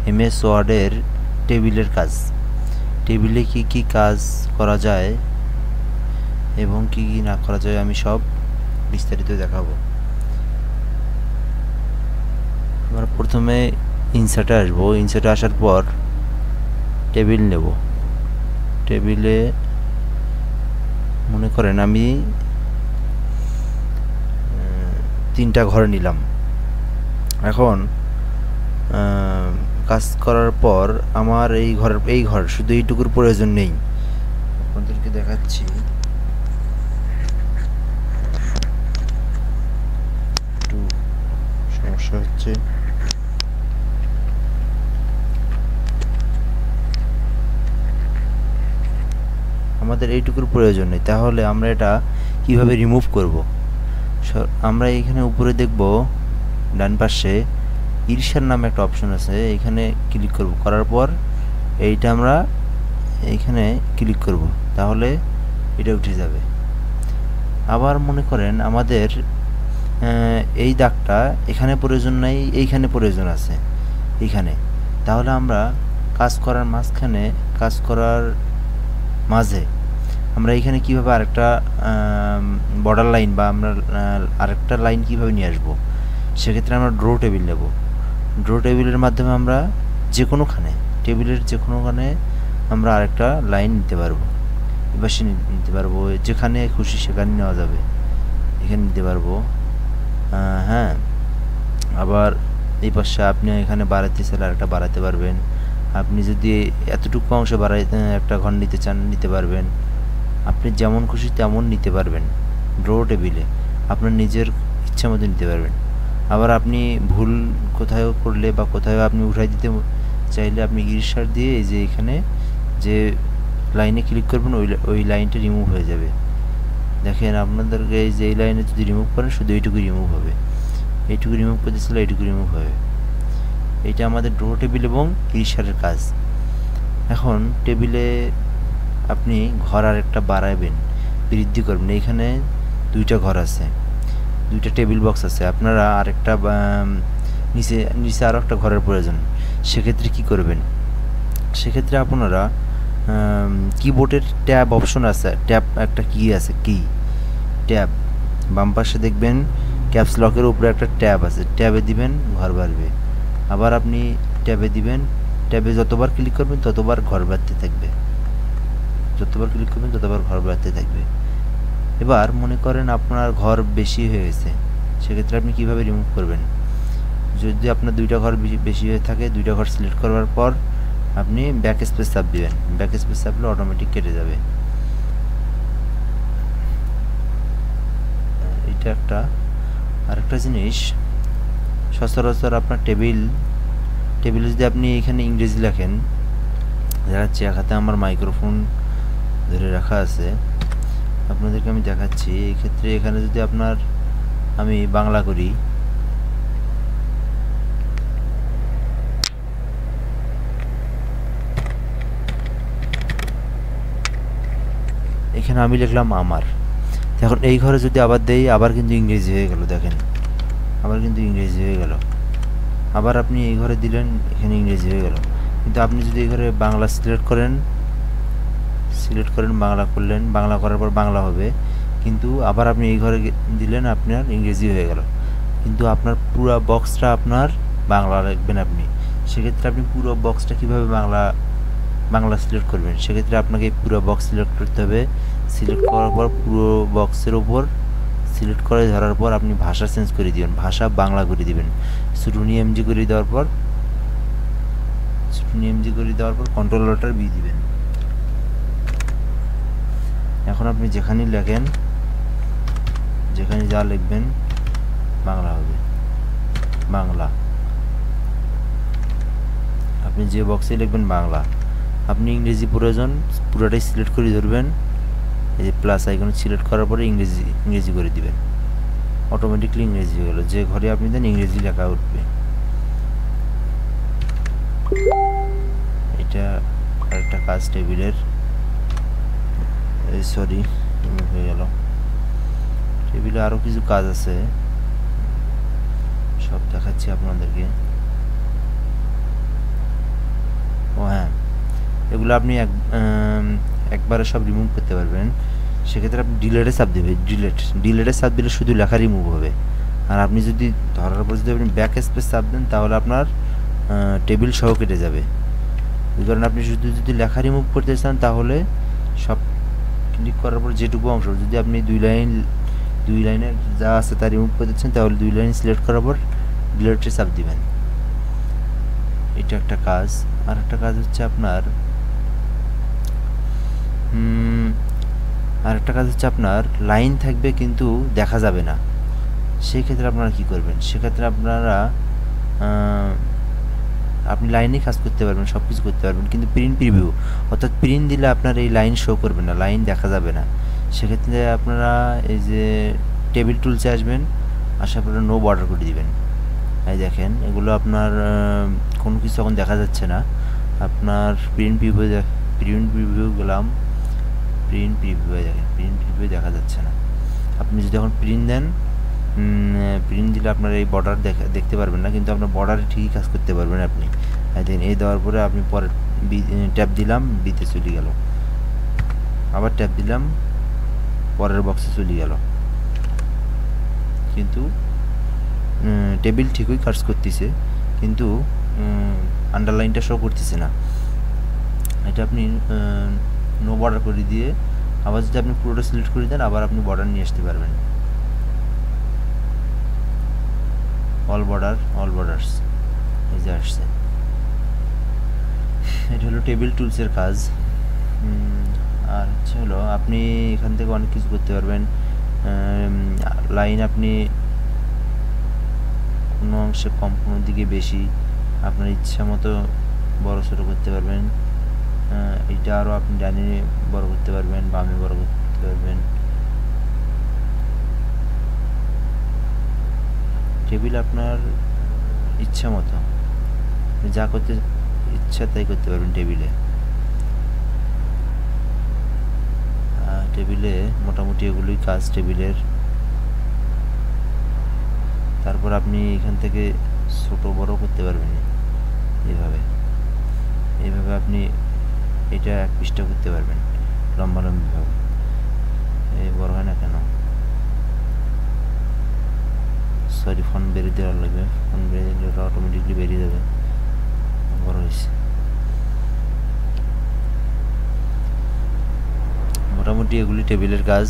MS ওয়ার্ডের টেবিলের কাজ, টেবিলে কি কি কাজ করা যায় এবং কি কি না করা যায় আমি সব বিস্তারিত দেখাবো। আমরা প্রথমে ইনসার্টে আসবো। ইনসার্টে আসার পর টেবিল নেব। টেবিলে মনে করেন আমি 3টা ঘর নিলাম। এখন কাজ করার পর আমার এই ঘর শুধু এইটুকুর প্রয়োজন নেই। আপনাদেরকে দেখাচ্ছি। একটু সমস্যা হচ্ছে। আমাদের এইটুকুর প্রয়োজন নেই, তাহলে আমরা এটা কিভাবে রিমুভ করব? আমরা এখানে উপরে দেখব ডান পাশে ইরশার নামে একটা অপশন আছে, এখানে ক্লিক করব। করার পর এইটা আমরা এইখানে ক্লিক করব, তাহলে এটা উঠে যাবে। আবার মনে করেন আমাদের এই দাগটা এখানে প্রয়োজন নাই, এইখানে প্রয়োজন আছে এইখানে, তাহলে আমরা কাজ করার মাঝখানে, কাজ করার মাঝে আমরা এইখানে কিভাবে আরেকটা বর্ডার লাইন বা আমরা আরেকটা লাইন কিভাবে নিয়ে আসবো? সেক্ষেত্রে আমরা ড্র টেবিল নেব। ড্র টেবিলের মাধ্যমে আমরা যে কোনোখানে, টেবিলের যে কোনোখানে আমরা আরেকটা লাইন নিতে পারবো, এবার সে নিতে পারবো, যেখানে খুশি সেখানে নেওয়া যাবে, এখানে নিতে পারবো। হ্যাঁ, আবার এই পাশে আপনি এখানে বাড়াতে চাইলে আরেকটা বাড়াতে পারবেন। আপনি যদি এতটুকু অংশ একটা ঘর নিতে চান নিতে পারবেন। আপনি যেমন খুশি তেমন নিতে পারবেন ড্র টেবিলে, আপনার নিজের ইচ্ছা মতো নিতে পারবেন। আবার আপনি ভুল কোথাও করলে বা কোথাও আপনি উঠাই দিতে চাইলে আপনি ইরশার দিয়ে এই যে এখানে যে লাইনে ক্লিক করবেন ওই লাইনটা রিমুভ হয়ে যাবে। দেখেন আপনাদেরকে এই যে এই লাইনে যদি রিমুভ করেন শুধু এইটুকু রিমুভ হবে, এইটুকু রিমুভ করতে চাইলে এইটুকু রিমুভ হবে। এটা আমাদের ড্র টেবিল এবং ইরশারের কাজ। এখন টেবিলে আপনি ঘর আরেকটা বাড়াবেন, বৃদ্ধি করবেন। এইখানে 2টা ঘর আছে, 2টা টেবিল বক্স আছে, আপনারা আরেকটা নিচে আরও একটা ঘরের প্রয়োজন। সেক্ষেত্রে কি করবেন? সেক্ষেত্রে আপনারা কিবোর্ডের ট্যাব অপশন আছে, ট্যাব একটা কি আছে, কি ট্যাব বাম পাশে দেখবেন ক্যাপস লকের উপরে একটা ট্যাব আছে, ট্যাবে দিবেন ঘর বাড়বে। আবার আপনি ট্যাবে দিবেন, ট্যাবে যতবার ক্লিক করবেন ততবার ঘর বাড়তে থাকবে, যতবার ক্লিক করবেন ততবার ঘর বাড়তে থাকবে। এবার মনে করেন আপনার ঘর বেশি হয়ে গেছে, সেক্ষেত্রে আপনি কিভাবে রিমুভ করবেন? যদি আপনার 2টা ঘর বেশি হয়ে থাকে, 2টা ঘর সিলেক্ট করার পর আপনি ব্যাক স্পেস চাপ দিবেন। ব্যাক স্পেস চাপলে অটোমেটিক কেটে যাবে। এটা একটা আরেকটা জিনিস, সচরাচর আপনার টেবিলে যদি আপনি এখানে ইংরেজি লেখেন, দেখাচ্ছি এখানে আমার মাইক্রোফোন ধরে রাখা আছে, আপনাদেরকে আমি দেখাচ্ছি। এই ক্ষেত্রে এখানে যদি আমি বাংলা করি, এখানে আমি লিখলাম আমার। এখন এই ঘরে যদি আবার দেই, আবার কিন্তু ইংরেজি হয়ে গেল। দেখেন আবার কিন্তু ইংরেজি হয়ে গেল। আবার আপনি এই ঘরে দিলেন, এখানে ইংরেজি হয়ে গেল। কিন্তু আপনি যদি এই ঘরে বাংলা সিলেক্ট করেন, বাংলা করলেন, বাংলা করার পর বাংলা হবে, কিন্তু আবার আপনি এই ঘরে দিলেন, আপনার ইংরেজি হয়ে গেল। কিন্তু আপনার পুরো বক্সটা আপনার বাংলা লিখবেন আপনি। সেক্ষেত্রে আপনি পুরো বক্সটা কীভাবে বাংলা সিলেক্ট করবেন? সেক্ষেত্রে আপনাকে পুরো বক্স সিলেক্ট করতে হবে। সিলেক্ট করার পর পুরো বক্সের ওপর সিলেক্ট করে ধরার পর আপনি ভাষা চেঞ্জ করে দিবেন, ভাষা বাংলা করে দিবেন। শুরুনি এমজি করে দেওয়ার পর কন্ট্রোল অল্টার বি দিবেন। এখন আপনি যেখানে লেখেন, যেখানে যা লিখবেন বাংলা হবে, বাংলা। আপনি যে বক্সে লিখবেন বাংলা। আপনি ইংরেজি প্রয়োজন পুরোটাই সিলেক্ট করে ধরবেন, এই যে প্লাস আইকন সিলেক্ট করার পরে ইংরেজি করে দিবেন, অটোমেটিকলি ইংরেজি হয়ে গেল। যে ঘরে আপনি দেন ইংরেজি লেখা উঠবে। এটা আরেকটা কাজ টেবিলের, সরি হয়ে গেল। টেবিলে আরও কিছু কাজ আছে, সব দেখাচ্ছি আপনাদেরকে। এগুলো আপনি একবারে সব রিমুভ করতে পারবেন। সেক্ষেত্রে আপনি ডিলেটে চাপ দেবেন, ডিলেটে চাপ দিলে শুধু লেখা রিমুভ হবে। আর আপনি যদি ধরার পর যদি আপনি ব্যাক স্পেস চাপ দেন তাহলে আপনার টেবিল সহ কেটে যাবে। এই কারণে আপনি শুধু যদি লেখা রিমুভ করতে চান তাহলে সব ক্লিক করার পর যেটুকু অংশ, যদি আপনি দুই লাইনের যা আছে তা রিমুভ করতে চান তাহলে 2 লাইন সিলেক্ট করার পর ডিলেটে চাপ দিবেন। এটা একটা কাজ। আর একটা কাজ হচ্ছে আপনার লাইন থাকবে কিন্তু দেখা যাবে না। সেই ক্ষেত্রে আপনারা কি করবেন? সেক্ষেত্রে আপনারা আপনি লাইনে কাজ করতে পারবেন, সব কিছু করতে পারবেন, কিন্তু প্রিন্ট প্রিভিউ অর্থাৎ প্রিন্ট দিলে আপনার এই লাইন শো করবে না, লাইন দেখা যাবে না। সেক্ষেত্রে আপনারা এই যে টেবিল টুলসে আসবেন, আসার পরে নো বর্ডার করে দিবেন। এই দেখেন এগুলো আপনার কোনো কিছু এখন দেখা যাচ্ছে না। আপনার প্রিন্ট প্রিভিউ গেলাম, প্রিন্ট প্রিভিউ দেখেন, প্রিন্ট প্রিভিউ দেখা যাচ্ছে না। আপনি যদি এখন প্রিন্ট দেন, প্রিন্ট দিলে আপনার এই বর্ডার দেখতে পারবেন না, কিন্তু আপনার বর্ডারে ঠিকই কাজ করতে পারবেন আপনি। দেখেন এই দেওয়ার পরে আপনি পরে ট্যাপ দিলাম, বিতে চলে গেল, আবার ট্যাপ দিলাম, পরের বক্সে চলে গেল, কিন্তু টেবিল ঠিকই কাজ করতেছে, কিন্তু আন্ডারলাইনটা শো করতেছে না। এটা আপনি নো বর্ডার করে দিয়ে আবার যদি আপনি পুরোটা সিলেক্ট করে দেন, আবার আপনি বর্ডার নিয়ে আসতে পারবেন। অল বর্ডার্স এই যে আসছে। এটা হলো টেবিল টুলসের কাজ। আর হচ্ছে হলো আপনি এখান থেকে অনেক কিছু করতে পারবেন। লাইন আপনি কোনো অংশে কম, কোনো দিকে বেশি, আপনার ইচ্ছা মতো বড় ছোটো করতে পারবেন। এটা আরও আপনি ডানে বড় করতে পারবেন, বামে বড় করতে পারবেন। টেবিল আপনার ইচ্ছা মতো আপনি যা করতে ইচ্ছা তাই করতে পারবেন টেবিলে মোটামুটি এগুলোই কাজ টেবিলের। তারপর আপনি এখান থেকে ছোট বড় করতে পারবেন এইভাবে আপনি এটা এক পৃষ্ঠা করতে পারবেন লম্বালম্বিভাবে। এই বড় হয় না কেন? সরি, ফোন বেরিয়ে দেওয়ার লাগবে, ফোন বেরিয়ে দিলে ওটা অটোমেটিকলি বেরিয়ে যাবে। বড় হয়েছে। মোটামুটি এগুলি টেবিলের কাজ।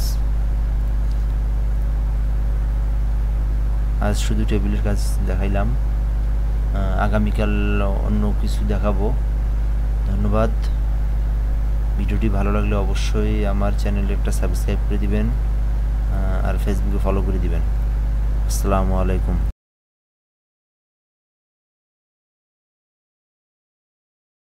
আজ শুধু টেবিলের কাজ দেখাইলাম, আগামীকাল অন্য কিছু দেখাবো। ধন্যবাদ। ভিডিওটি ভালো লাগলে অবশ্যই আমার চ্যানেলে একটা সাবস্ক্রাইব করে দিবেন, আর ফেসবুকে ফলো করে দিবেন। আসসালামু আলাইকুম।